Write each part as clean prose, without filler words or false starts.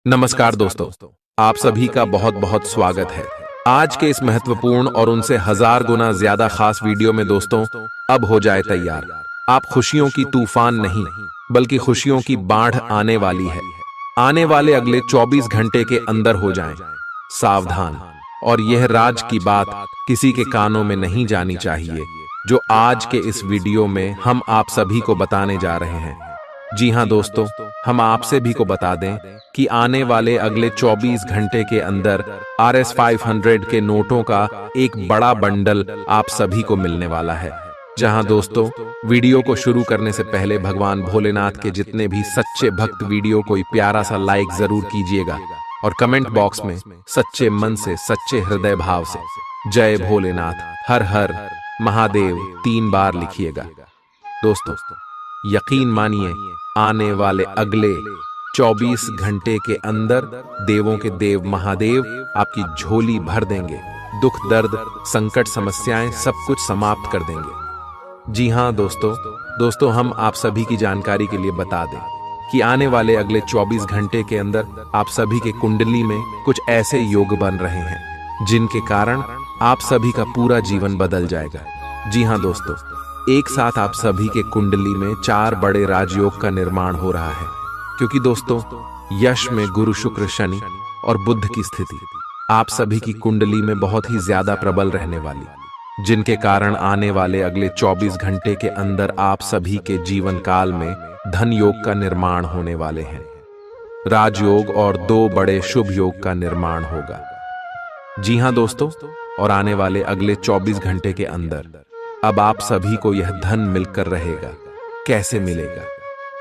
नमस्कार दोस्तों, आप सभी का बहुत बहुत स्वागत है। आज के इस महत्वपूर्ण और उनसे 1000 गुना ज्यादा खास वीडियो में दोस्तों, अब हो जाए तैयार। आप खुशियों की तूफान नहीं, बल्कि खुशियों की बाढ़ आने वाली है। आने वाले अगले 24 घंटे के अंदर हो जाएं सावधान। और यह राज की बात किसी के कानों में नहीं जानी चाहिए, जो आज के इस वीडियो में हम आप सभी को बताने जा रहे हैं। जी हां दोस्तों, हम आप सभी को बता दें कि आने वाले अगले 24 घंटे के अंदर RS 500 के नोटों का एक बड़ा बंडल आप सभी को मिलने वाला है। जहां दोस्तों, वीडियो को शुरू करने से पहले भगवान भोलेनाथ के जितने भी सच्चे भक्त वीडियो को प्यारा सा लाइक जरूर कीजिएगा और कमेंट बॉक्स में सच्चे मन से, सच्चे हृदय भाव से जय भोलेनाथ, हर हर महादेव 3 बार लिखिएगा। दोस्तों, यकीन मानिए, आने वाले अगले 24 घंटे के अंदर देवों के देव महादेव आपकी झोली भर देंगे। दुख, दर्द, संकट, समस्याएं सब कुछ समाप्त कर देंगे। जी हां दोस्तों, हम आप सभी की जानकारी के लिए बता दें कि आने वाले अगले 24 घंटे के अंदर आप सभी के कुंडली में कुछ ऐसे योग बन रहे हैं जिनके कारण आप सभी का पूरा जीवन बदल जाएगा। जी हां दोस्तों, एक साथ आप सभी के कुंडली में 4 बड़े राजयोग का निर्माण हो रहा है, क्योंकि दोस्तों, यश में गुरु, शुक्र, शनि और बुध की स्थिति आप सभी की कुंडली में बहुत ही ज्यादा प्रबल रहने वाली, जिनके कारण आने वाले अगले 24 घंटे के अंदर आप सभी के जीवन काल में धन योग का निर्माण होने वाले हैं। राजयोग और 2 बड़े शुभ योग का निर्माण होगा। जी हां दोस्तों, और आने वाले अगले 24 घंटे के अंदर अब आप सभी को यह धन मिलकर रहेगा। कैसे मिलेगा,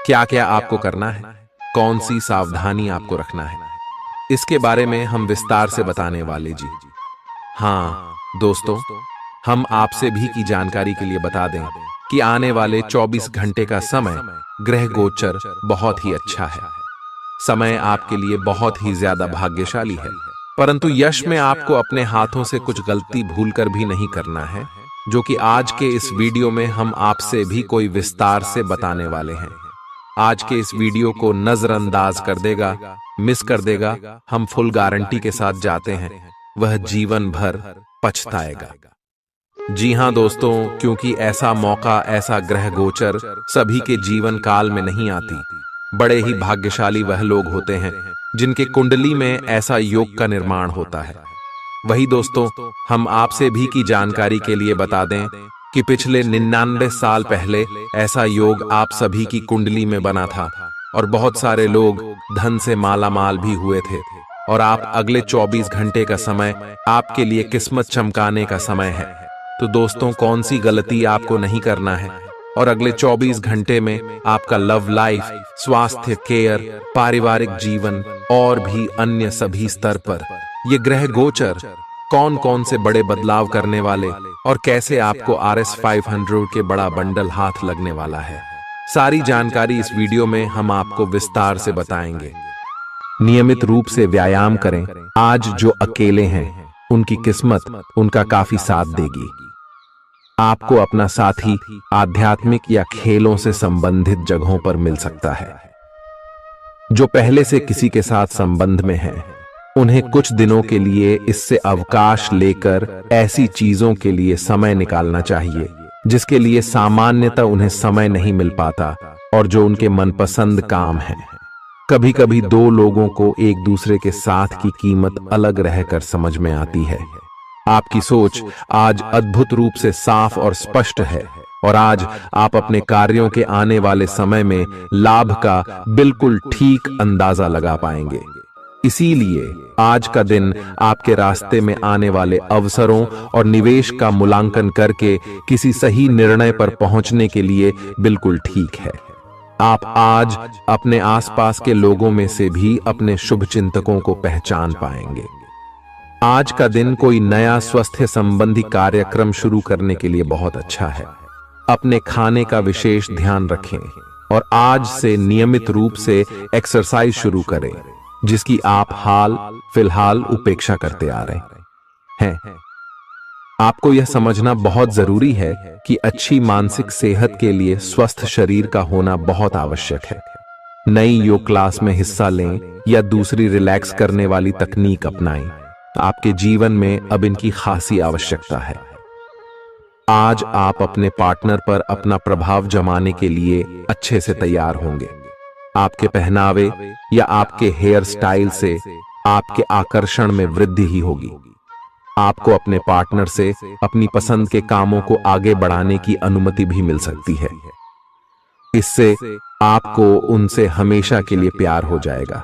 क्या क्या आपको करना है, कौन सी सावधानी आपको रखना है, इसके बारे में हम विस्तार से बताने वाले। जी हाँ दोस्तों, हम आपसे भी की जानकारी के लिए बता दें कि आने वाले 24 घंटे का समय ग्रह गोचर बहुत ही अच्छा है। समय आपके लिए बहुत ही ज्यादा भाग्यशाली है, परंतु यश में आपको अपने हाथों से कुछ गलती भूलकर भी नहीं करना है, जो कि आज के इस वीडियो में हम आपसे भी कोई विस्तार से बताने वाले हैं। आज के इस वीडियो को नजरअंदाज कर देगा, मिस कर देगा, हम फुल गारंटी के साथ जाते हैं, वह जीवन भर पछताएगा। जी हां दोस्तों, क्योंकि ऐसा मौका, ऐसा ग्रह गोचर सभी के जीवन काल में नहीं आती। बड़े ही भाग्यशाली वह लोग होते हैं जिनके कुंडली में ऐसा योग का निर्माण होता है। वही दोस्तों, हम आपसे भी की जानकारी के लिए बता दें कि पिछले 99 साल पहले ऐसा योग आप सभी की कुंडली में बना था और बहुत सारे लोग धन से मालामाल भी हुए थे। और आप अगले 24 घंटे का समय आपके लिए किस्मत चमकाने का समय है। तो दोस्तों, कौन सी गलती आपको नहीं करना है और अगले 24 घंटे में आपका लव लाइफ, स्वास्थ्य, केयर, पारिवारिक जीवन और भी अन्य सभी स्तर पर ये ग्रह गोचर कौन कौन से बड़े बदलाव करने वाले और कैसे आपको RS 500 के बड़ा बंडल हाथ लगने वाला है, सारी जानकारी इस वीडियो में हम आपको विस्तार से बताएंगे। नियमित रूप से व्यायाम करें। आज जो अकेले हैं उनकी किस्मत उनका काफी साथ देगी। आपको अपना साथी आध्यात्मिक या खेलों से संबंधित जगहों पर मिल सकता है। जो पहले से किसी के साथ संबंध में हैं, उन्हें कुछ दिनों के लिए इससे अवकाश लेकर ऐसी चीजों के लिए समय निकालना चाहिए जिसके लिए सामान्यतः उन्हें समय नहीं मिल पाता और जो उनके मनपसंद काम है। कभी कभी 2 लोगों को एक दूसरे के साथ की कीमत अलग रहकर समझ में आती है। आपकी सोच आज अद्भुत रूप से साफ और स्पष्ट है और आज आप अपने कार्यों के आने वाले समय में लाभ का बिल्कुल ठीक अंदाजा लगा पाएंगे। इसीलिए आज का दिन आपके रास्ते में आने वाले अवसरों और निवेश का मूल्यांकन करके किसी सही निर्णय पर पहुंचने के लिए बिल्कुल ठीक है। आप आज अपने आसपास के लोगों में से भी अपने शुभ चिंतकों को पहचान पाएंगे। आज का दिन कोई नया स्वास्थ्य संबंधी कार्यक्रम शुरू करने के लिए बहुत अच्छा है। अपने खाने का विशेष ध्यान रखें और आज से नियमित रूप से एक्सरसाइज शुरू करें, जिसकी आप हाल फिलहाल उपेक्षा करते आ रहे हैं। आपको यह समझना बहुत जरूरी है कि अच्छी मानसिक सेहत के लिए स्वस्थ शरीर का होना बहुत आवश्यक है। नई योग क्लास में हिस्सा लें या दूसरी रिलैक्स करने वाली तकनीक अपनाएं। आपके जीवन में अब इनकी खासी आवश्यकता है। आज आप अपने पार्टनर पर अपना प्रभाव जमाने के लिए अच्छे से तैयार होंगे। आपके पहनावे या आपके हेयर स्टाइल से आपके आकर्षण में वृद्धि ही होगी। आपको अपने पार्टनर से अपनी पसंद के कामों को आगे बढ़ाने की अनुमति भी मिल सकती है। इससे आपको उनसे हमेशा के लिए प्यार हो जाएगा।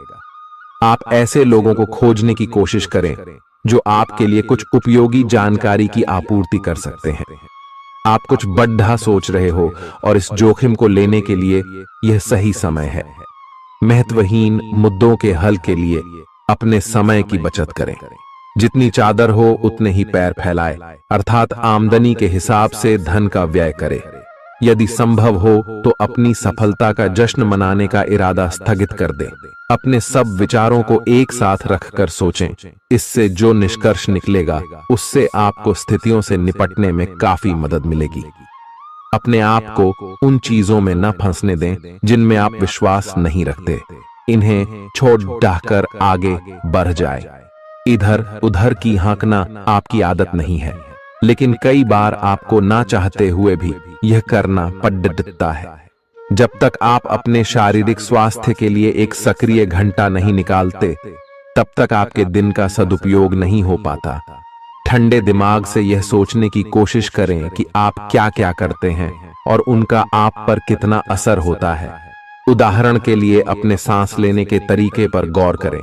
आप ऐसे लोगों को खोजने की कोशिश करें जो आपके लिए कुछ उपयोगी जानकारी की आपूर्ति कर सकते हैं। आप कुछ बड़ा सोच रहे हो और इस जोखिम को लेने के लिए यह सही समय है। महत्वहीन मुद्दों के हल के लिए अपने समय की बचत करें। जितनी चादर हो उतने ही पैर फैलाए, अर्थात आमदनी के हिसाब से धन का व्यय करे। यदि संभव हो तो अपनी सफलता का जश्न मनाने का इरादा स्थगित कर दें। अपने सब विचारों को एक साथ रखकर सोचें। इससे जो निष्कर्ष निकलेगा उससे आपको स्थितियों से निपटने में काफी मदद मिलेगी। अपने आप को उन चीजों में न फंसने दें जिनमें आप विश्वास नहीं रखते। इन्हें छोड़ डाहकर आगे बढ़ जाए। इधर उधर की हाँकना आपकी आदत नहीं है, लेकिन कई बार आपको ना चाहते हुए भी यह करना पड़ता है। जब तक आप अपने शारीरिक स्वास्थ्य के लिए एक सक्रिय घंटा नहीं निकालते, तब तक आपके दिन का सदुपयोग नहीं हो पाता। ठंडे दिमाग से यह सोचने की कोशिश करें कि आप क्या क्या करते हैं और उनका आप पर कितना असर होता है। उदाहरण के लिए अपने सांस लेने के तरीके पर गौर करें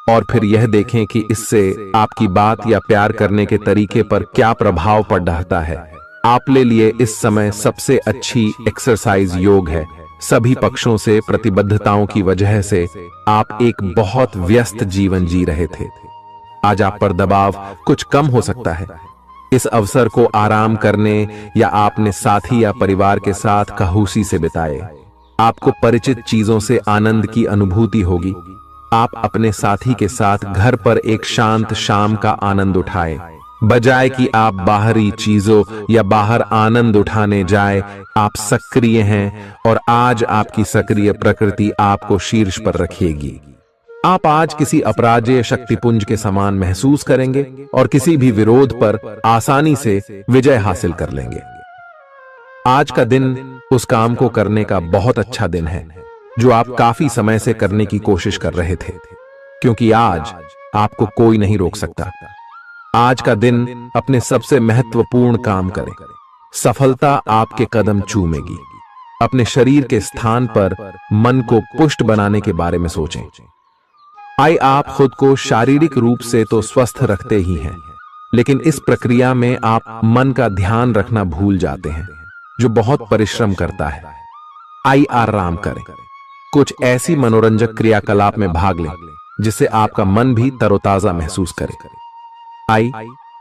और फिर यह देखें कि इससे आपकी बात या प्यार करने के तरीके पर क्या प्रभाव पड़ रहा है। आपके लिए इस समय सबसे अच्छी एक्सरसाइज योग है। सभी पक्षों से प्रतिबद्धताओं की वजह से आप एक बहुत व्यस्त जीवन जी रहे थे। आज आप पर दबाव कुछ कम हो सकता है। इस अवसर को आराम करने या अपने साथी या परिवार के साथ खहुशी से बिताएं। आपको परिचित चीजों से आनंद की अनुभूति होगी। आप अपने साथी के साथ घर पर एक शांत शाम का आनंद उठाएं, बजाय कि आप बाहरी चीजों या बाहर आनंद उठाने जाएं। आप सक्रिय हैं और आज आपकी सक्रिय प्रकृति आपको शीर्ष पर रखेगी। आप आज किसी अपराजेय शक्तिपुंज के समान महसूस करेंगे और किसी भी विरोध पर आसानी से विजय हासिल कर लेंगे। आज का दिन उस काम को करने का बहुत अच्छा दिन है जो आप काफी समय से करने की कोशिश कर रहे थे, क्योंकि आज आपको कोई नहीं रोक सकता। आज का दिन अपने सबसे महत्वपूर्ण काम करें। सफलता आपके कदम चूमेगी। अपने शरीर के स्थान पर मन को पुष्ट बनाने के बारे में सोचें। आप खुद को शारीरिक रूप से तो स्वस्थ रखते ही हैं, लेकिन इस प्रक्रिया में आप मन का ध्यान रखना भूल जाते हैं, जो बहुत परिश्रम करता है। आराम करें। कुछ ऐसी मनोरंजक क्रियाकलाप में भाग लें जिससे आपका मन भी तरोताजा महसूस करे।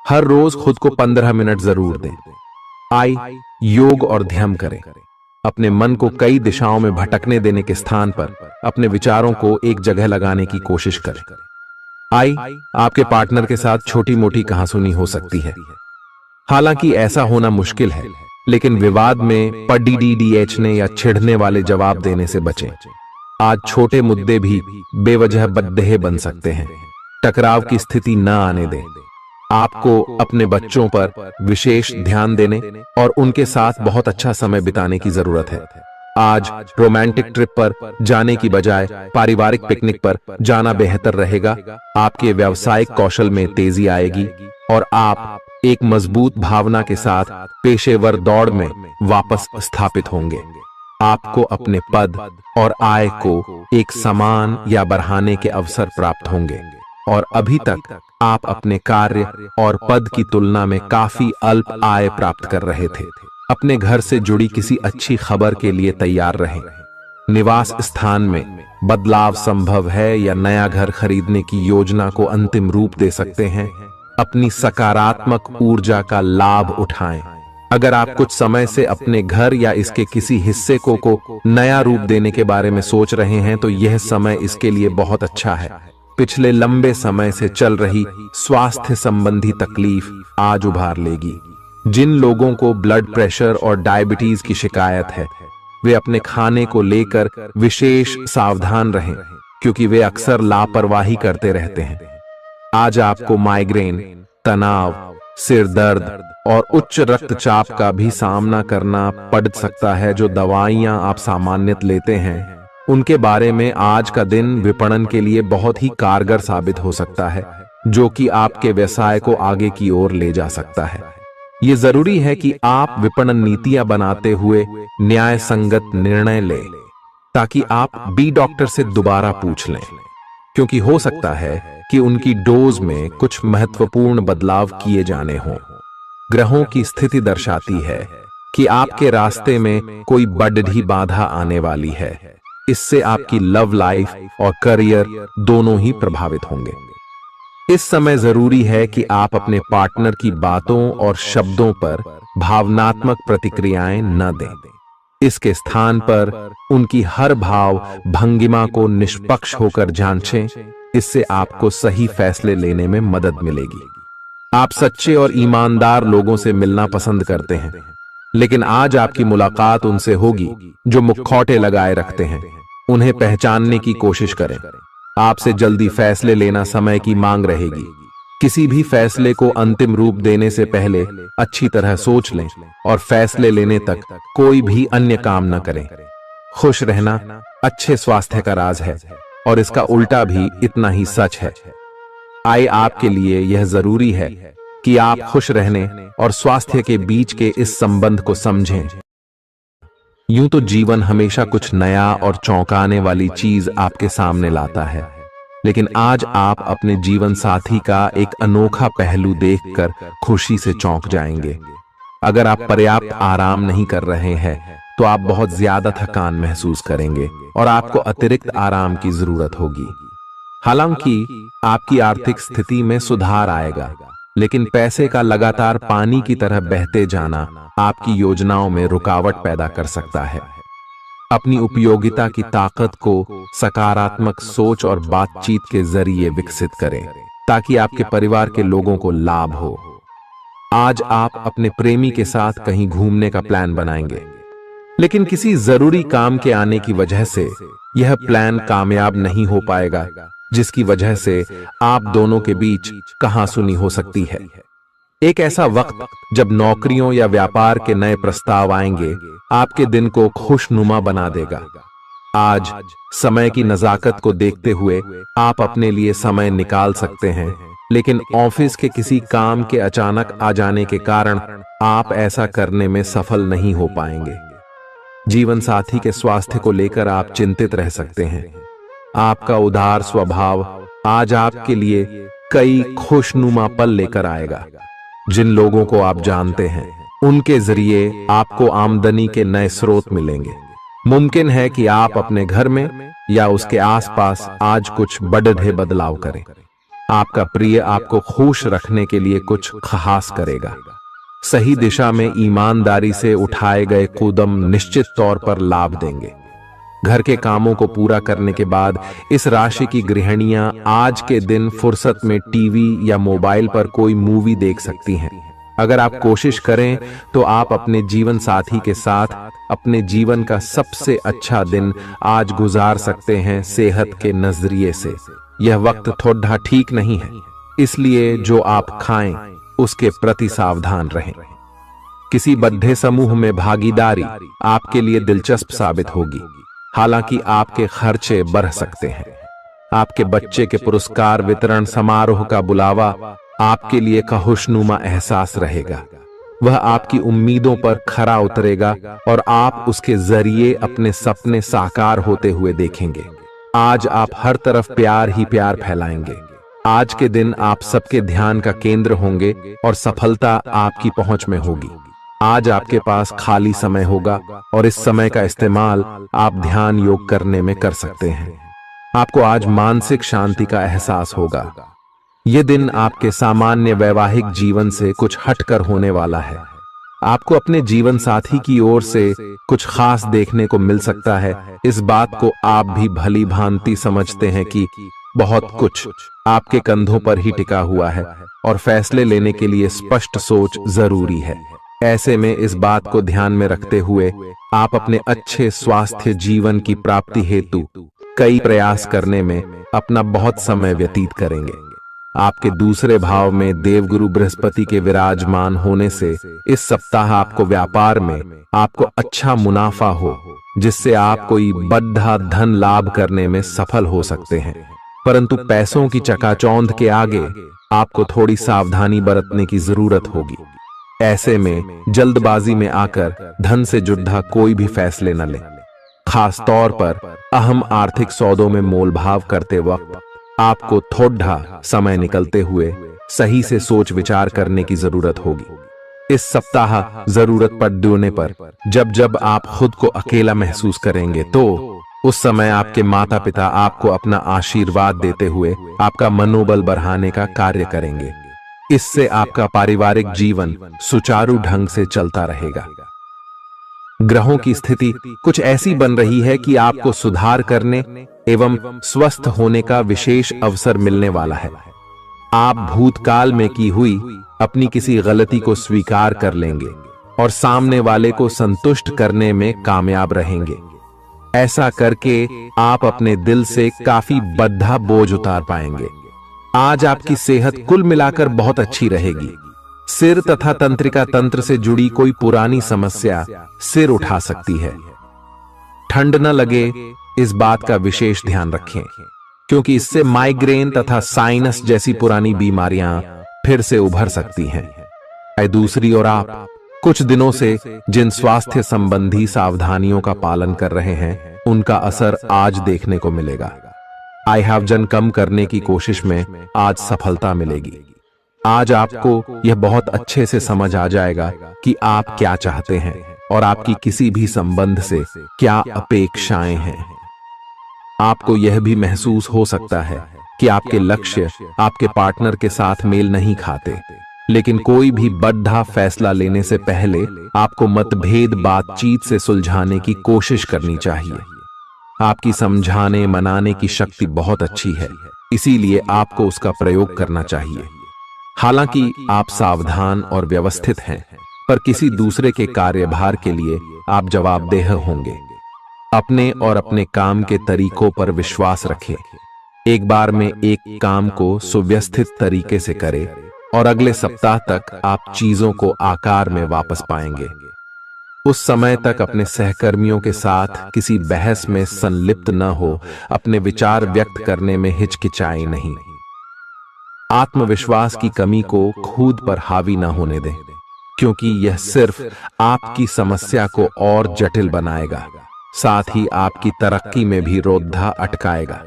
हर रोज खुद को 15 मिनट जरूर दें। योग और ध्यान करें। अपने मन को कई दिशाओं में भटकने देने के स्थान पर अपने विचारों को एक जगह लगाने की कोशिश करें। आपके पार्टनर के साथ छोटी मोटी कहासुनी हो सकती है। हालांकि ऐसा होना मुश्किल है, लेकिन विवाद में पढ़ने या छिड़ने वाले जवाब देने से बचें। आज छोटे मुद्दे भी बेवजह बद्देह बन सकते हैं। टकराव की स्थिति न आने दें। आपको अपने बच्चों पर विशेष ध्यान देने और उनके साथ बहुत अच्छा समय बिताने की जरूरत है। आज रोमांटिक ट्रिप पर जाने की बजाय पारिवारिक पिकनिक पर जाना बेहतर रहेगा। आपके व्यावसायिक कौशल में तेजी आएगी और आप एक मजबूत भावना के साथ पेशेवर दौड़ में वापस स्थापित होंगे। आपको अपने पद और आय को एक समान या बढ़ाने के अवसर प्राप्त होंगे और अभी तक आप अपने कार्य और पद की तुलना में काफी अल्प आय प्राप्त कर रहे थे। अपने घर से जुड़ी किसी अच्छी खबर के लिए तैयार रहें। निवास स्थान में बदलाव संभव है या नया घर खरीदने की योजना को अंतिम रूप दे सकते हैं। अपनी सकारात्मक ऊर्जा का लाभ उठाएं। अगर आप कुछ समय से अपने घर या इसके किसी हिस्से को नया रूप देने के बारे में सोच रहे हैं, तो यह समय इसके लिए बहुत अच्छा है। पिछले लंबे समय से चल रही स्वास्थ्य संबंधी तकलीफ आज उभार लेगी। जिन लोगों को ब्लड प्रेशर और डायबिटीज की शिकायत है, वे अपने खाने को लेकर विशेष सावधान रहें, क्योंकि वे अक्सर लापरवाही करते रहते हैं। आज आपको माइग्रेन, तनाव, सिर दर्द और उच्च रक्तचाप का भी सामना करना पड़ सकता है। जो दवाइयां आप सामान्यतः लेते हैं, उनके बारे में आज का दिन विपणन के लिए बहुत ही कारगर साबित हो सकता है, जो कि आपके व्यवसाय को आगे की ओर ले जा सकता है। ये जरूरी है कि आप विपणन नीतियां बनाते हुए न्याय संगत निर्णय लें, ताकि आप बी डॉक्टर से दोबारा पूछ लें, क्योंकि हो सकता है कि उनकी डोज में कुछ महत्वपूर्ण बदलाव किए जाने हों। ग्रहों की स्थिति दर्शाती है कि आपके रास्ते में कोई बड़ी बाधा आने वाली है। इससे आपकी लव लाइफ और करियर दोनों ही प्रभावित होंगे। इस समय जरूरी है कि आप अपने पार्टनर की बातों और शब्दों पर भावनात्मक प्रतिक्रियाएं न दें। इसके स्थान पर उनकी हर भाव भंगिमा को निष्पक्ष होकर जांचें। इससे आपको सही फैसले लेने में मदद मिलेगी। आप सच्चे और ईमानदार लोगों से मिलना पसंद करते हैं, लेकिन आज आपकी मुलाकात उनसे होगी जो मुखौटे लगाए रखते हैं। उन्हें पहचानने की कोशिश करें। आपसे जल्दी फैसले लेना समय की मांग रहेगी। किसी भी फैसले को अंतिम रूप देने से पहले अच्छी तरह सोच लें और फैसले लेने तक कोई भी अन्य काम न करें। खुश रहना अच्छे स्वास्थ्य का राज है, और इसका उल्टा भी इतना ही सच है। आए आपके लिए यह जरूरी है कि आप खुश रहने और स्वास्थ्य के बीच के इस संबंध को समझें। यूं तो जीवन हमेशा कुछ नया और चौंकाने वाली चीज आपके सामने लाता है, लेकिन आज आप अपने जीवन साथी का एक अनोखा पहलू देखकर खुशी से चौंक जाएंगे। अगर आप पर्याप्त आराम नहीं कर रहे हैं, तो आप बहुत ज्यादा थकान महसूस करेंगे और आपको अतिरिक्त आराम की जरूरत होगी। हालांकि आपकी आर्थिक स्थिति में सुधार आएगा, लेकिन पैसे का लगातार पानी की तरह बहते जाना आपकी योजनाओं में रुकावट पैदा कर सकता है। अपनी उपयोगिता की ताकत को सकारात्मक सोच और बातचीत के जरिए विकसित करें, ताकि आपके परिवार के लोगों को लाभ हो। आज आप अपने प्रेमी के साथ कहीं घूमने का प्लान बनाएंगे, लेकिन किसी जरूरी काम के आने की वजह से यह प्लान कामयाब नहीं हो पाएगा, जिसकी वजह से आप दोनों के बीच कहासुनी हो सकती है। एक ऐसा वक्त जब नौकरियों या व्यापार के नए प्रस्ताव आएंगे, आपके दिन को खुशनुमा बना देगा। आज समय की नजाकत को देखते हुए आप अपने लिए समय निकाल सकते हैं, लेकिन ऑफिस के किसी काम के अचानक आ जाने के कारण आप ऐसा करने में सफल नहीं हो पाएंगे। जीवन साथी के स्वास्थ्य को लेकर आप चिंतित रह सकते हैं। आपका उदार स्वभाव आज आपके लिए कई खुशनुमा पल लेकर आएगा। जिन लोगों को आप जानते हैं, उनके जरिए आपको आमदनी के नए स्रोत मिलेंगे। मुमकिन है कि आप अपने घर में या उसके आसपास आज कुछ बड़े बदलाव करें। आपका प्रिय आपको खुश रखने के लिए कुछ खास करेगा। सही दिशा में ईमानदारी से उठाए गए कदम निश्चित तौर पर लाभ देंगे। घर के कामों को पूरा करने के बाद इस राशि की गृहिणियां आज के दिन फुर्सत में टीवी या मोबाइल पर कोई मूवी देख सकती हैं। अगर आप कोशिश करें तो आप अपने जीवन साथी के साथ अपने जीवन का सबसे अच्छा दिन आज गुजार सकते हैं। सेहत के नजरिए से यह वक्त थोड़ा ठीक नहीं है, इसलिए जो आप खाएं उसके प्रति सावधान रहें। किसी बद्ध समूह में भागीदारी आपके लिए दिलचस्प साबित होगी, हालांकि आपके खर्चे बढ़ सकते हैं। आपके बच्चे के पुरस्कार वितरण समारोह का बुलावा आपके लिए खुशनुमा एहसास रहेगा। वह आपकी उम्मीदों पर खरा उतरेगा और आप उसके जरिए अपने सपने साकार होते हुए देखेंगे। आज आप हर तरफ प्यार ही प्यार फैलाएंगे। आज के दिन आप सबके ध्यान का केंद्र होंगे और सफलता आपकी पहुंच में होगी। आज आपके पास खाली समय होगा और इस समय का इस्तेमाल आप ध्यान योग करने में कर सकते हैं। आपको आज मानसिक शांति का एहसास होगा। यह दिन आपके सामान्य वैवाहिक जीवन से कुछ हटकर होने वाला है। आपको अपने जीवन साथी की ओर से कुछ खास देखने को मिल सकता है। इस बात को आप भी भली भांति समझते हैं कि बहुत कुछ आपके कंधों पर ही टिका हुआ है और फैसले लेने के लिए स्पष्ट सोच जरूरी है। ऐसे में इस बात को ध्यान में रखते हुए आप अपने अच्छे स्वास्थ्य जीवन की प्राप्ति हेतु कई प्रयास करने में अपना बहुत समय व्यतीत करेंगे। आपके दूसरे भाव में देवगुरु बृहस्पति के विराजमान होने से इस सप्ताह आपको व्यापार में आपको अच्छा मुनाफा हो, जिससे आप कोई बड़ा धन लाभ करने में सफल हो सकते हैं। परंतु पैसों की चकाचौंध के आगे आपको थोड़ी सावधानी बरतने की जरूरत होगी। ऐसे में जल्दबाजी में आकर धन से जुड़ा कोई भी फैसले न लें। खास तौर पर अहम आर्थिक सौदों में मोलभाव करते वक्त आपको थोड़ा समय निकलते हुए सही से सोच विचार करने की जरूरत होगी। इस सप्ताह जरूरत पड़ने पर जब जब आप खुद को अकेला महसूस करेंगे तो उस समय आपके माता पिता आपको अपना आशीर्वाद देते हुए आपका मनोबल बढ़ाने का कार्य करेंगे। इससे आपका पारिवारिक जीवन सुचारू ढंग से चलता रहेगा। ग्रहों की स्थिति कुछ ऐसी बन रही है कि आपको सुधार करने एवं स्वस्थ होने का विशेष अवसर मिलने वाला है। आप भूतकाल में की हुई अपनी किसी गलती को स्वीकार कर लेंगे और सामने वाले को संतुष्ट करने में कामयाब रहेंगे। ऐसा करके आप अपने दिल से काफी बड़ा बोझ उतार पाएंगे। आज आपकी सेहत कुल मिलाकर बहुत अच्छी रहेगी। सिर तथा तंत्रिका तंत्र से जुड़ी कोई पुरानी समस्या सिर उठा सकती है। ठंड न लगे इस बात का विशेष ध्यान रखें, क्योंकि इससे माइग्रेन तथा साइनस जैसी पुरानी बीमारियां फिर से उभर सकती हैं। दूसरी ओर आप कुछ दिनों से जिन स्वास्थ्य संबंधी सावधानियों का पालन कर रहे हैं, उनका असर आज देखने को मिलेगा। आई हैव कम करने की कोशिश में आज सफलता मिलेगी। आज आपको यह बहुत अच्छे से समझ आ जाएगा कि आप क्या चाहते हैं और आपकी किसी भी संबंध से क्या अपेक्षाएं हैं। आपको यह भी महसूस हो सकता है कि आपके लक्ष्य आपके पार्टनर के साथ मेल नहीं खाते, लेकिन कोई भी बड़ा फैसला लेने से पहले आपको मतभेद बातचीत से सुलझाने की कोशिश करनी चाहिए। आपकी समझाने मनाने की शक्ति बहुत अच्छी है, इसीलिए आपको उसका प्रयोग करना चाहिए। हालांकि आप सावधान और व्यवस्थित हैं, पर किसी दूसरे के कार्यभार के लिए आप जवाबदेह होंगे। अपने और अपने काम के तरीकों पर विश्वास रखें। एक बार में एक काम को सुव्यवस्थित तरीके से करें और अगले सप्ताह तक आप चीजों को आकार में वापस पाएंगे। उस समय तक अपने सहकर्मियों के साथ किसी बहस में संलिप्त न हो, अपने विचार व्यक्त करने में हिचकिचाएं नहीं। आत्मविश्वास की कमी को खुद पर हावी न होने दें, क्योंकि यह सिर्फ आपकी समस्या को और जटिल बनाएगा, साथ ही आपकी तरक्की में भी रोधा अटकाएगा।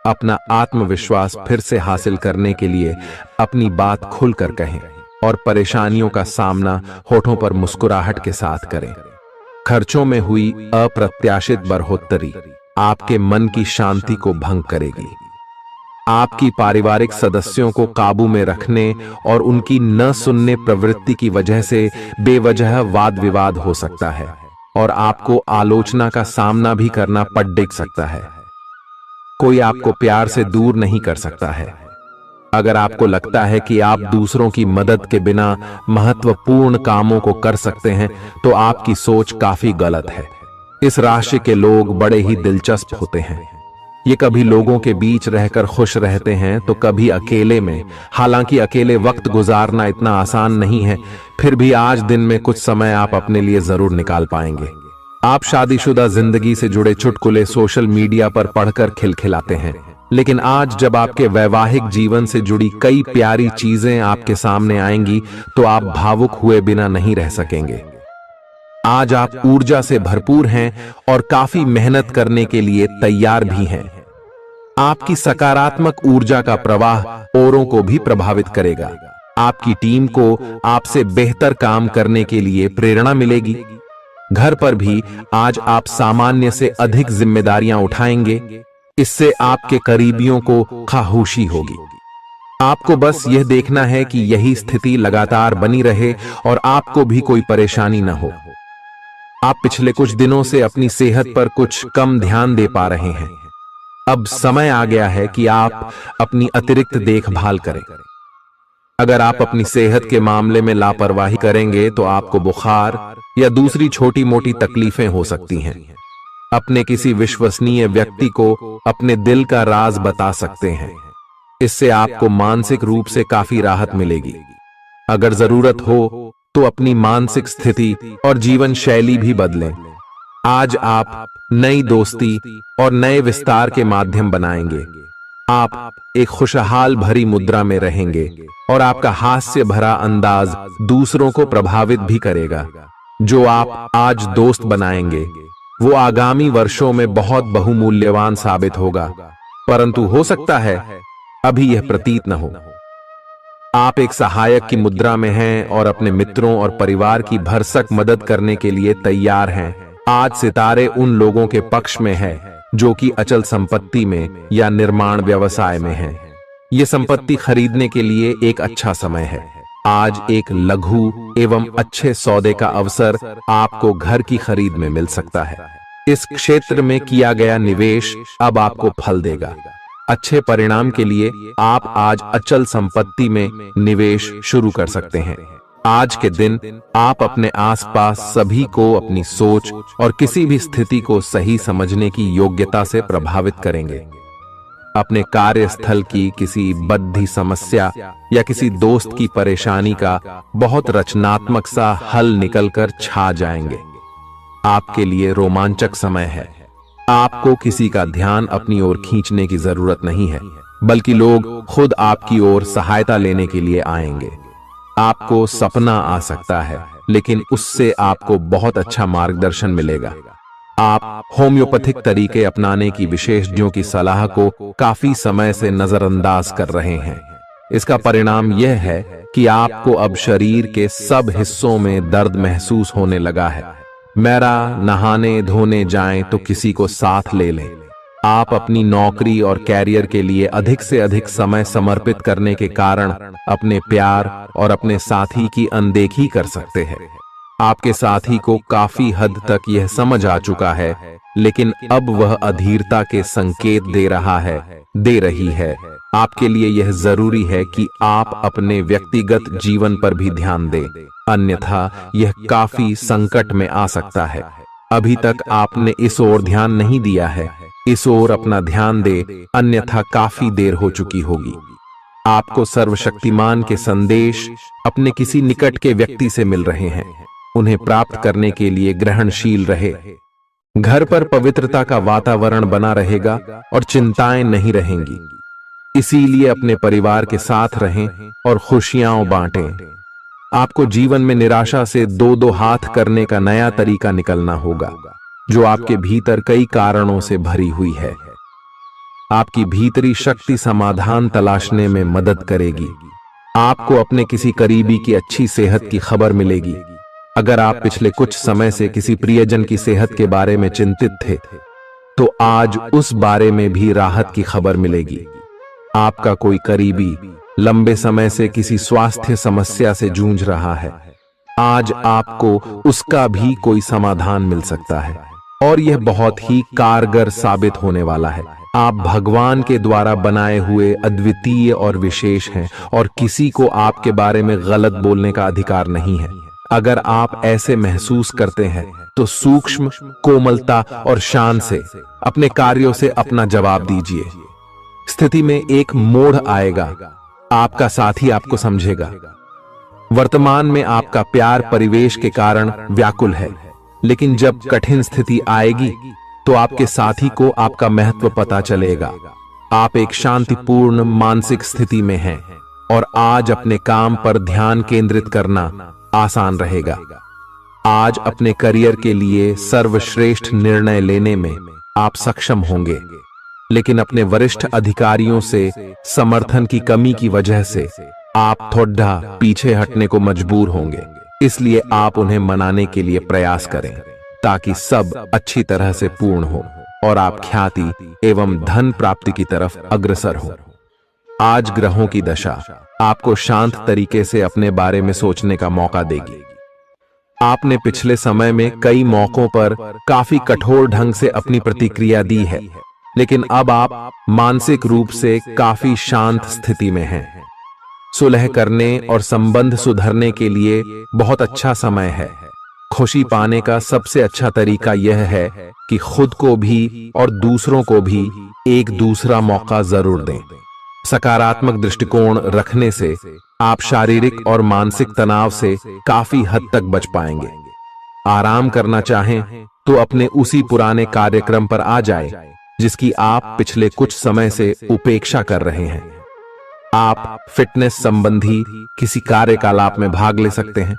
अपना आत्मविश्वास फिर से हासिल करने के लिए अपनी बात खुलकर कहें और परेशानियों का सामना होठों पर मुस्कुराहट के साथ करें। खर्चों में हुई अप्रत्याशित बढ़ोतरी आपके मन की शांति को भंग करेगी। आपकी पारिवारिक सदस्यों को काबू में रखने और उनकी न सुनने प्रवृत्ति की वजह से बेवजह वाद विवाद हो सकता है और आपको आलोचना का सामना भी करना पड़ सकता है। कोई आपको प्यार से दूर नहीं कर सकता है। अगर आपको लगता है कि आप दूसरों की मदद के बिना महत्वपूर्ण कामों को कर सकते हैं, तो आपकी सोच काफी गलत है। इस राशि के लोग बड़े ही दिलचस्प होते हैं। ये कभी लोगों के बीच रहकर खुश रहते हैं तो कभी अकेले में। हालांकि अकेले वक्त गुजारना इतना आसान नहीं है, फिर भी आज दिन में कुछ समय आप अपने लिए जरूर निकाल पाएंगे। आप शादीशुदा जिंदगी से जुड़े चुटकुले सोशल मीडिया पर पढ़कर खिलखिलाते हैं, लेकिन आज जब आपके वैवाहिक जीवन से जुड़ी कई प्यारी चीजें आपके सामने आएंगी तो आप भावुक हुए बिना नहीं रह सकेंगे। आज आप ऊर्जा से भरपूर हैं और काफी मेहनत करने के लिए तैयार भी हैं। आपकी सकारात्मक ऊर्जा का प्रवाह औरों को भी प्रभावित करेगा। आपकी टीम को आपसे बेहतर काम करने के लिए प्रेरणा मिलेगी। घर पर भी आज आप सामान्य से अधिक जिम्मेदारियां उठाएंगे। इससे आपके करीबियों को खामोशी होगी। आपको बस यह देखना है कि यही स्थिति लगातार बनी रहे और आपको भी कोई परेशानी न हो। आप पिछले कुछ दिनों से अपनी सेहत पर कुछ कम ध्यान दे पा रहे हैं। अब समय आ गया है कि आप अपनी अतिरिक्त देखभाल करें। अगर आप अपनी सेहत के मामले में लापरवाही करेंगे तो आपको बुखार या दूसरी छोटी मोटी तकलीफें हो सकती हैं। अपने किसी विश्वसनीय व्यक्ति को अपने दिल का राज बता सकते हैं। इससे आपको मानसिक रूप से काफी राहत मिलेगी। अगर जरूरत हो तो अपनी मानसिक स्थिति और जीवन शैली भी बदलें। आज आप नई दोस्ती और नए विस्तार के माध्यम बनाएंगे। आप एक खुशहाल भरी मुद्रा में रहेंगे और आपका हास्य भरा अंदाज दूसरों को प्रभावित भी करेगा। जो आप आज दोस्त बनाएंगे वो आगामी वर्षों में बहुत बहुमूल्यवान साबित होगा, परंतु हो सकता है अभी यह प्रतीत न हो। आप एक सहायक की मुद्रा में हैं और अपने मित्रों और परिवार की भरसक मदद करने के लिए तैयार हैं। आज सितारे उन लोगों के पक्ष में है जो कि अचल संपत्ति में या निर्माण व्यवसाय में हैं। ये संपत्ति खरीदने के लिए एक अच्छा समय है। आज एक लघु एवं अच्छे सौदे का अवसर आपको घर की खरीद में मिल सकता है। इस क्षेत्र में किया गया निवेश अब आपको फल देगा। अच्छे परिणाम के लिए आप आज अचल संपत्ति में निवेश शुरू कर सकते हैं। आज के दिन आप अपने आसपास सभी को अपनी सोच और किसी भी स्थिति को सही समझने की योग्यता से प्रभावित करेंगे। अपने कार्यस्थल की किसी बद्धी समस्या या किसी दोस्त की परेशानी का बहुत रचनात्मक सा हल निकलकर छा जाएंगे। आपके लिए रोमांचक समय है। आपको किसी का ध्यान अपनी ओर खींचने की जरूरत नहीं है, बल्कि लोग खुद आपकी ओर सहायता लेने के लिए आएंगे। आपको सपना आ सकता है, लेकिन उससे आपको बहुत अच्छा मार्गदर्शन मिलेगा। आप होम्योपैथिक तरीके अपनाने की विशेषज्ञों की सलाह को काफी समय से नजरअंदाज कर रहे हैं। इसका परिणाम यह है कि आपको अब शरीर के सब हिस्सों में दर्द महसूस होने लगा है। मेरा नहाने धोने जाएं तो किसी को साथ ले लें। आप अपनी नौकरी और कैरियर के लिए अधिक से अधिक समय समर्पित करने के कारण अपने प्यार और अपने साथी की अनदेखी कर सकते हैं। आपके साथी को काफी हद तक यह समझ आ चुका है, लेकिन अब वह अधीरता के संकेत दे रही है। आपके लिए यह जरूरी है कि आप अपने व्यक्तिगत जीवन पर भी ध्यान दें, अन्यथा यह काफी संकट में आ सकता है। अभी तक आपने इस ओर ध्यान नहीं दिया है, इस ओर अपना ध्यान दे, अन्यथा काफी देर हो चुकी होगी। आपको सर्वशक्तिमान के संदेश अपने किसी निकट के व्यक्ति से मिल रहे हैं। उन्हें प्राप्त करने के लिए ग्रहणशील रहे। घर पर पवित्रता का वातावरण बना रहेगा और चिंताएं नहीं रहेंगी। इसीलिए अपने परिवार के साथ रहें और खुशियां बांटें। आपको जीवन में निराशा से दो दो हाथ करने का नया तरीका निकलना होगा, जो आपके भीतर कई कारणों से भरी हुई है। आपकी भीतरी शक्ति समाधान तलाशने में मदद करेगी। आपको अपने किसी करीबी की अच्छी सेहत की खबर मिलेगी। अगर आप पिछले कुछ समय से किसी प्रियजन की सेहत के बारे में चिंतित थे, तो आज उस बारे में भी राहत की खबर मिलेगी। आपका कोई करीबी लंबे समय से किसी स्वास्थ्य समस्या से जूझ रहा है, आज आपको उसका भी कोई समाधान मिल सकता है और यह बहुत ही कारगर साबित होने वाला है। आप भगवान के द्वारा बनाए हुए अद्वितीय और विशेष हैं और किसी को आपके बारे में गलत बोलने का अधिकार नहीं है। अगर आप ऐसे महसूस करते हैं तो सूक्ष्म, कोमलता और शान से अपने कार्यों से अपना जवाब दीजिए। स्थिति में एक मोड़ आएगा, आपका साथी आपको समझेगा। वर्तमान में आपका प्यार परिवेश के कारण व्याकुल है, लेकिन जब कठिन स्थिति आएगी तो आपके साथी को आपका महत्व पता चलेगा। आप एक शांतिपूर्ण मानसिक स्थिति में हैं और आज अपने काम पर ध्यान केंद्रित करना आसान रहेगा। आज अपने करियर के लिए सर्वश्रेष्ठ निर्णय लेने में आप सक्षम होंगे, लेकिन अपने वरिष्ठ अधिकारियों से समर्थन की कमी की वजह से आप थोड़ा पीछे हटने को मजबूर होंगे। इसलिए आप उन्हें मनाने के लिए प्रयास करें ताकि सब अच्छी तरह से पूर्ण हो और आप ख्याति एवं धन प्राप्ति की तरफ अग्रसर हो। आज ग्रहों की दशा आपको शांत तरीके से अपने बारे में सोचने का मौका देगी। आपने पिछले समय में कई मौकों पर काफी कठोर ढंग से अपनी प्रतिक्रिया दी है, लेकिन अब आप मानसिक रूप से काफी शांत स्थिति में हैं। सुलह करने और संबंध सुधरने के लिए बहुत अच्छा समय है। खुशी पाने का सबसे अच्छा तरीका यह है कि खुद को भी और दूसरों को भी एक दूसरा मौका जरूर दें। सकारात्मक दृष्टिकोण रखने से आप शारीरिक और मानसिक तनाव से काफी हद तक बच पाएंगे। आराम करना चाहें तो अपने उसी पुराने कार्यक्रम पर आ जाए जिसकी आप पिछले कुछ समय से उपेक्षा कर रहे हैं। आप फिटनेस संबंधी किसी कार्यकलाप में भाग ले सकते हैं।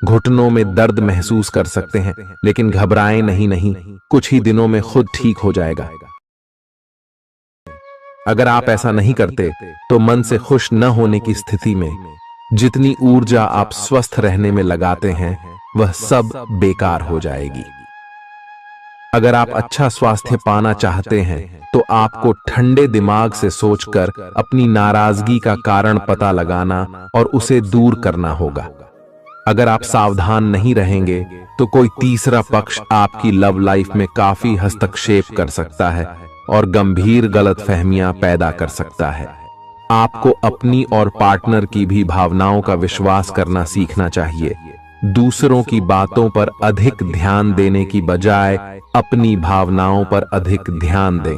घुटनों में दर्द महसूस कर सकते हैं, लेकिन घबराएं नहीं, कुछ ही दिनों में खुद ठीक हो जाएगा। अगर आप ऐसा नहीं करते तो मन से खुश न होने की स्थिति में जितनी ऊर्जा आप स्वस्थ रहने में लगाते हैं वह सब बेकार हो जाएगी। अगर आप अच्छा स्वास्थ्य पाना चाहते हैं तो आपको ठंडे दिमाग से सोचकर अपनी नाराजगी का कारण पता लगाना और उसे दूर करना होगा। अगर आप सावधान नहीं रहेंगे तो कोई तीसरा पक्ष आपकी लव लाइफ में काफी हस्तक्षेप कर सकता है और गंभीर गलतफहमियां पैदा कर सकता है। आपको अपनी और पार्टनर की भी भावनाओं का विश्वास करना सीखना चाहिए। दूसरों की बातों पर अधिक ध्यान देने की बजाय अपनी भावनाओं पर अधिक ध्यान दें।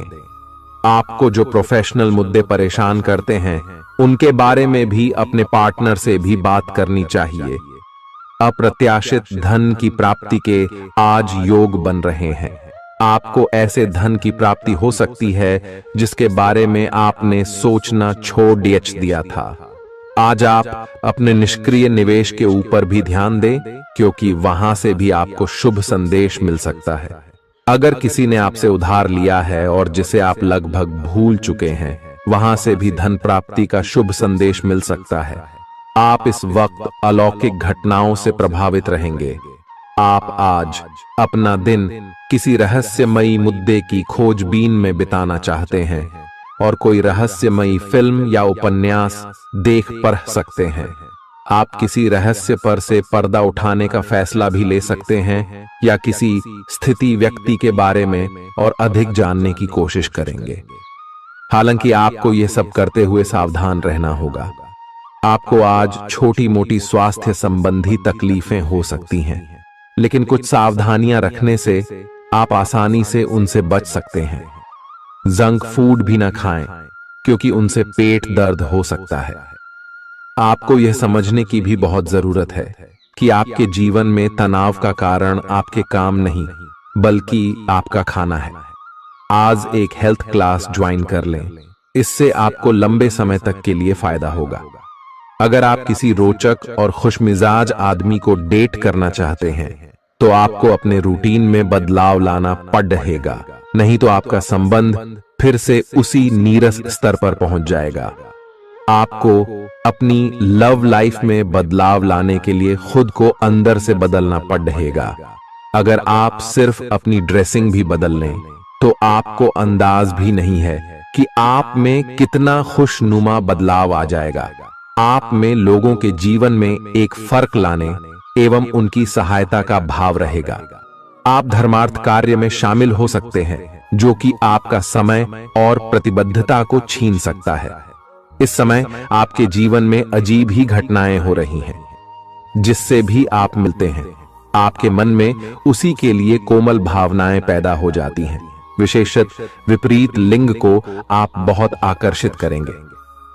आपको जो प्रोफेशनल मुद्दे परेशान करते हैं उनके बारे में भी अपने पार्टनर से भी बात करनी चाहिए। अप्रत्याशित धन की प्राप्ति के आज योग बन रहे हैं। आपको ऐसे धन की प्राप्ति हो सकती है जिसके बारे में आपने सोचना छोड़ दिया था। आज आप अपने निष्क्रिय निवेश के ऊपर भी ध्यान दें, क्योंकि वहां से भी आपको शुभ संदेश मिल सकता है। अगर किसी ने आपसे उधार लिया है और जिसे आप लगभग भूल चुके हैं, वहां से भी धन प्राप्ति का शुभ संदेश मिल सकता है। आप इस वक्त अलौकिक घटनाओं से प्रभावित रहेंगे। आप आज अपना दिन किसी रहस्यमयी मुद्दे की खोजबीन में बिताना चाहते हैं और कोई रहस्यमयी फिल्म या उपन्यास देख पढ़ सकते हैं। आप किसी रहस्य पर से पर्दा उठाने का फैसला भी ले सकते हैं या किसी स्थिति व्यक्ति के बारे में और अधिक जानने की कोशिश करेंगे। हालांकि आपको यह सब करते हुए सावधान रहना होगा। आपको आज छोटी मोटी स्वास्थ्य संबंधी तकलीफें हो सकती हैं, लेकिन कुछ सावधानियां रखने से आप आसानी से उनसे बच सकते हैं। जंक फूड भी ना खाएं, क्योंकि उनसे पेट दर्द हो सकता है। आपको यह समझने की भी बहुत जरूरत है कि आपके जीवन में तनाव का कारण आपके काम नहीं, बल्कि आपका खाना है। आज एक हेल्थ क्लास ज्वाइन कर लें, इससे आपको लंबे समय तक के लिए फायदा होगा। अगर आप किसी रोचक और खुशमिजाज आदमी को डेट करना चाहते हैं तो आपको अपने रूटीन में बदलाव लाना पड़ेगा, नहीं तो आपका संबंध फिर से उसी नीरस स्तर पर पहुंच जाएगा। आपको अपनी लव लाइफ में बदलाव लाने के लिए खुद को अंदर से बदलना पड़ेगा। अगर आप सिर्फ अपनी ड्रेसिंग भी बदल लें तो आपको अंदाज भी नहीं है कि आप में कितना खुशनुमा बदलाव आ जाएगा। आप में लोगों के जीवन में एक फर्क लाने एवं उनकी सहायता का भाव रहेगा। आप धर्मार्थ कार्य में शामिल हो सकते हैं, जो कि आपका समय और प्रतिबद्धता को छीन सकता है। इस समय आपके जीवन में अजीब ही घटनाएं हो रही हैं, जिससे भी आप मिलते हैं आपके मन में उसी के लिए कोमल भावनाएं पैदा हो जाती हैं। विशेषतः विपरीत लिंग को आप बहुत आकर्षित करेंगे।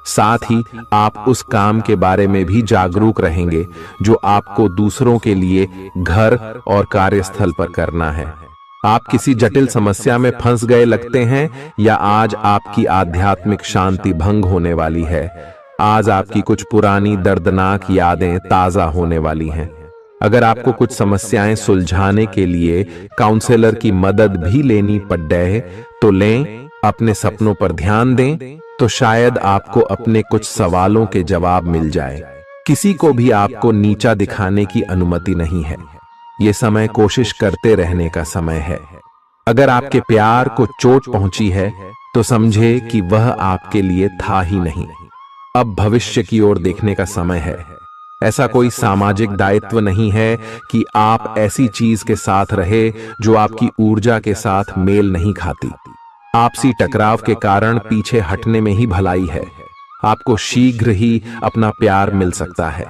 साथ ही आप उस काम के बारे में भी जागरूक रहेंगे जो आपको दूसरों के लिए घर और कार्यस्थल पर करना है। आप किसी जटिल समस्या में फंस गए लगते हैं या आज आपकी आध्यात्मिक शांति भंग होने वाली है। आज आपकी कुछ पुरानी दर्दनाक यादें ताजा होने वाली हैं। अगर आपको कुछ समस्याएं सुलझाने के लिए काउंसलर की मदद भी लेनी पड़े तो लें। अपने सपनों पर ध्यान दें तो शायद आपको अपने कुछ सवालों के जवाब मिल जाए। किसी को भी आपको नीचा दिखाने की अनुमति नहीं है। ये समय कोशिश करते रहने का समय है। अगर आपके प्यार को चोट पहुंची है तो समझे कि वह आपके लिए था ही नहीं। अब भविष्य की ओर देखने का समय है। ऐसा कोई सामाजिक दायित्व नहीं है कि आप ऐसी चीज के साथ रहे जो आपकी ऊर्जा के साथ मेल नहीं खाती। आपसी टकराव के कारण पीछे हटने में ही भलाई है। आपको शीघ्र ही अपना प्यार मिल सकता है।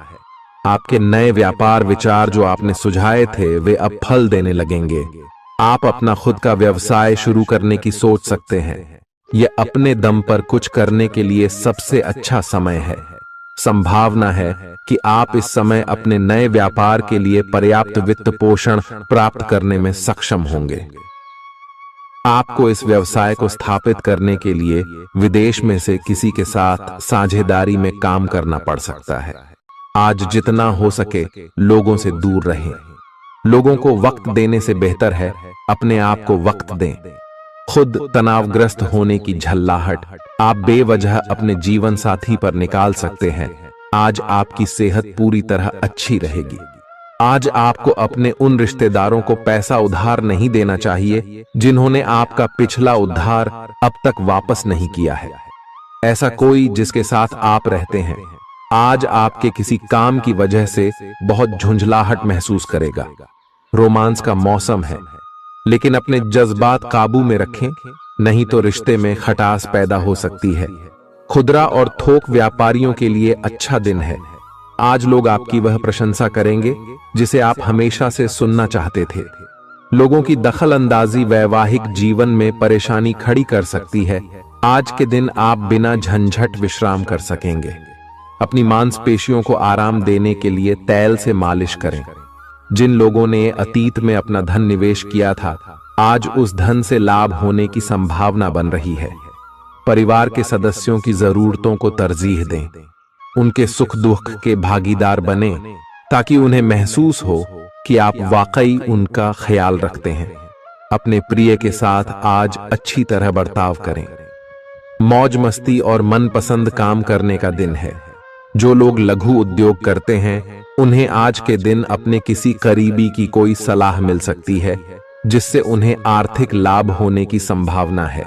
आपके नए व्यापार विचार जो आपने सुझाए थे वे अब फल देने लगेंगे। आप अपना खुद का व्यवसाय शुरू करने की सोच सकते हैं। यह अपने दम पर कुछ करने के लिए सबसे अच्छा समय है। संभावना है कि आप इस समय अपने नए व्यापार के लिए पर्याप्त वित्त पोषण प्राप्त करने में सक्षम होंगे। आपको इस व्यवसाय को स्थापित करने के लिए विदेश में से किसी के साथ साझेदारी में काम करना पड़ सकता है। आज जितना हो सके लोगों से दूर रहें। लोगों को वक्त देने से बेहतर है अपने आप को वक्त दें। खुद तनावग्रस्त होने की झल्लाहट आप बेवजह अपने जीवन साथी पर निकाल सकते हैं। आज आपकी सेहत पूरी तरह अच्छी रहेगी। आज आपको अपने उन रिश्तेदारों को पैसा उधार नहीं देना चाहिए जिन्होंने आपका पिछला उधार अब तक वापस नहीं किया है। ऐसा कोई जिसके साथ आप रहते हैं आज आपके किसी काम की वजह से बहुत झुंझलाहट महसूस करेगा। रोमांस का मौसम है, लेकिन अपने जज्बात काबू में रखें, नहीं तो रिश्ते में खटास पैदा हो सकती है। खुदरा और थोक व्यापारियों के लिए अच्छा दिन है। आज लोग आपकी वह प्रशंसा करेंगे जिसे आप हमेशा से सुनना चाहते थे। लोगों की दखल अंदाजी वैवाहिक जीवन में परेशानी खड़ी कर सकती है। आज के दिन आप बिना झंझट विश्राम कर सकेंगे। अपनी मांसपेशियों को आराम देने के लिए तेल से मालिश करें। जिन लोगों ने अतीत में अपना धन निवेश किया था आज उस धन से लाभ होने की संभावना बन रही है। परिवार के सदस्यों की जरूरतों को तरजीह दें। उनके सुख दुख के भागीदार बने ताकि उन्हें महसूस हो कि आप वाकई उनका ख्याल रखते हैं। अपने प्रिय के साथ आज अच्छी तरह बर्ताव करें। मौज मस्ती और मनपसंद काम करने का दिन है। जो लोग लघु उद्योग करते हैं उन्हें आज के दिन अपने किसी करीबी की कोई सलाह मिल सकती है जिससे उन्हें आर्थिक लाभ होने की संभावना है।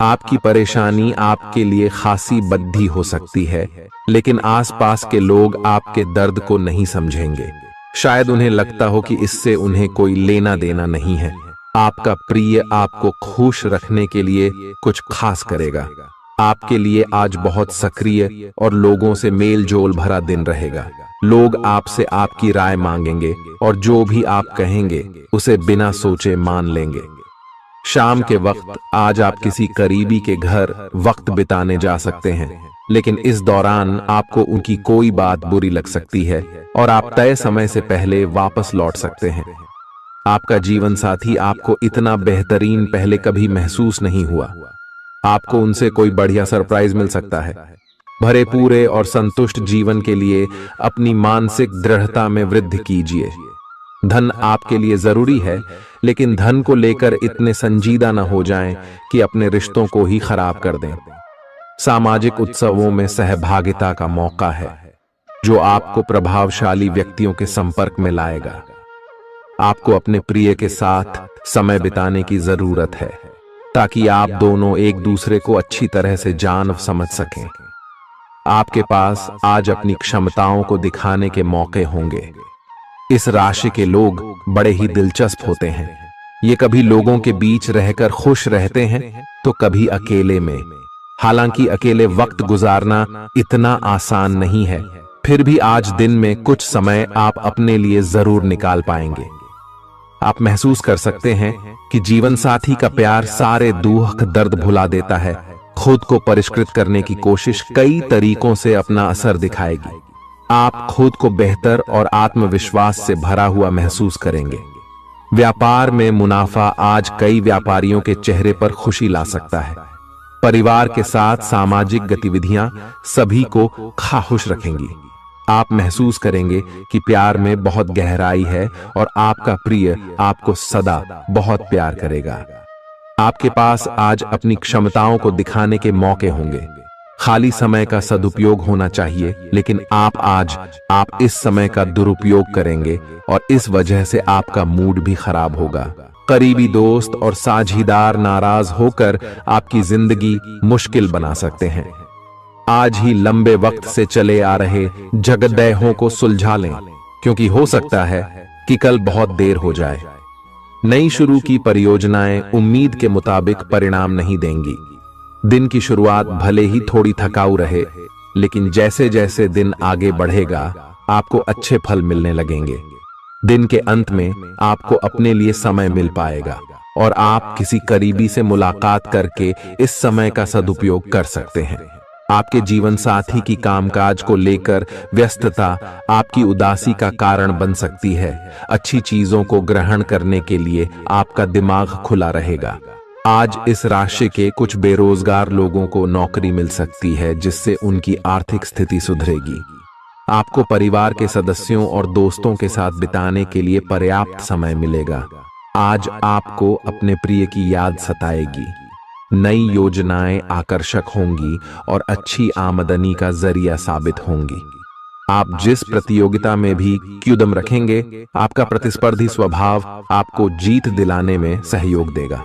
आपकी परेशानी आपके लिए खासी बद्धी हो सकती है, लेकिन आसपास के लोग आपके दर्द को नहीं समझेंगे। शायद उन्हें लगता हो कि इससे उन्हें कोई लेना देना नहीं है। आपका प्रिय आपको खुश रखने के लिए कुछ खास करेगा। आपके लिए आज बहुत सक्रिय और लोगों से मेल जोल भरा दिन रहेगा। लोग आपसे आपकी राय मांगेंगे और जो भी आप कहेंगे उसे बिना सोचे मान लेंगे। शाम के वक्त आज आप किसी करीबी के घर वक्त बिताने जा सकते हैं, लेकिन इस दौरान आपको उनकी कोई बात बुरी लग सकती है और आप तय समय से पहले वापस लौट सकते हैं। आपका जीवन साथी आपको इतना बेहतरीन पहले कभी महसूस नहीं हुआ। आपको उनसे कोई बढ़िया सरप्राइज मिल सकता है। भरे पूरे और संतुष्ट जीवन के लिए अपनी मानसिक दृढ़ता में वृद्धि कीजिए। धन आपके लिए जरूरी है, लेकिन धन को लेकर इतने संजीदा न हो जाएं कि अपने रिश्तों को ही खराब कर दें। सामाजिक उत्सवों में सहभागिता का मौका है जो आपको प्रभावशाली व्यक्तियों के संपर्क में लाएगा। आपको अपने प्रिय के साथ समय बिताने की जरूरत है ताकि आप दोनों एक दूसरे को अच्छी तरह से जान समझ सकें। आपके पास आज अपनी क्षमताओं को दिखाने के मौके होंगे। इस राशि के लोग बड़े ही दिलचस्प होते हैं। ये कभी लोगों के बीच रहकर खुश रहते हैं तो कभी अकेले में। हालांकि अकेले वक्त गुजारना इतना आसान नहीं है, फिर भी आज दिन में कुछ समय आप अपने लिए जरूर निकाल पाएंगे। आप महसूस कर सकते हैं कि जीवन साथी का प्यार सारे दुख दर्द भुला देता है। खुद को परिष्कृत करने की कोशिश कई तरीकों से अपना असर दिखाएगी। आप खुद को बेहतर और आत्मविश्वास से भरा हुआ महसूस करेंगे। व्यापार में मुनाफा आज कई व्यापारियों के चेहरे पर खुशी ला सकता है। परिवार के साथ सामाजिक गतिविधियां सभी को खुश रखेंगी। आप महसूस करेंगे कि प्यार में बहुत गहराई है और आपका प्रिय आपको सदा बहुत प्यार करेगा। आपके पास आज अपनी क्षमताओं को दिखाने के मौके होंगे। खाली समय का सदुपयोग होना चाहिए, लेकिन आप इस समय का दुरुपयोग करेंगे और इस वजह से आपका मूड भी खराब होगा। करीबी दोस्त और साझीदार नाराज होकर आपकी जिंदगी मुश्किल बना सकते हैं। आज ही लंबे वक्त से चले आ रहे झगड़ों को सुलझा लें, क्योंकि हो सकता है कि कल बहुत देर हो जाए। नई शुरू की परियोजनाएं उम्मीद के मुताबिक परिणाम नहीं देंगी। दिन की शुरुआत भले ही थोड़ी थकाऊ रहे, लेकिन जैसे जैसे दिन आगे बढ़ेगा आपको अच्छे फल मिलने लगेंगे। दिन के अंत में आपको अपने लिए समय मिल पाएगा और आप किसी करीबी से मुलाकात करके इस समय का सदुपयोग कर सकते हैं। आपके जीवन साथी की कामकाज को लेकर व्यस्तता आपकी उदासी का कारण बन सकती है। अच्छी चीजों को ग्रहण करने के लिए आपका दिमाग खुला रहेगा। आज इस राशि के कुछ बेरोजगार लोगों को नौकरी मिल सकती है, जिससे उनकी आर्थिक स्थिति सुधरेगी। आपको परिवार के सदस्यों और दोस्तों के साथ बिताने के लिए पर्याप्त समय मिलेगा। आज आपको अपने प्रिय की याद सताएगी। नई योजनाएं आकर्षक होंगी और अच्छी आमदनी का जरिया साबित होंगी। आप जिस प्रतियोगिता में भी कदम रखेंगे, आपका प्रतिस्पर्धी स्वभाव आपको जीत दिलाने में सहयोग देगा।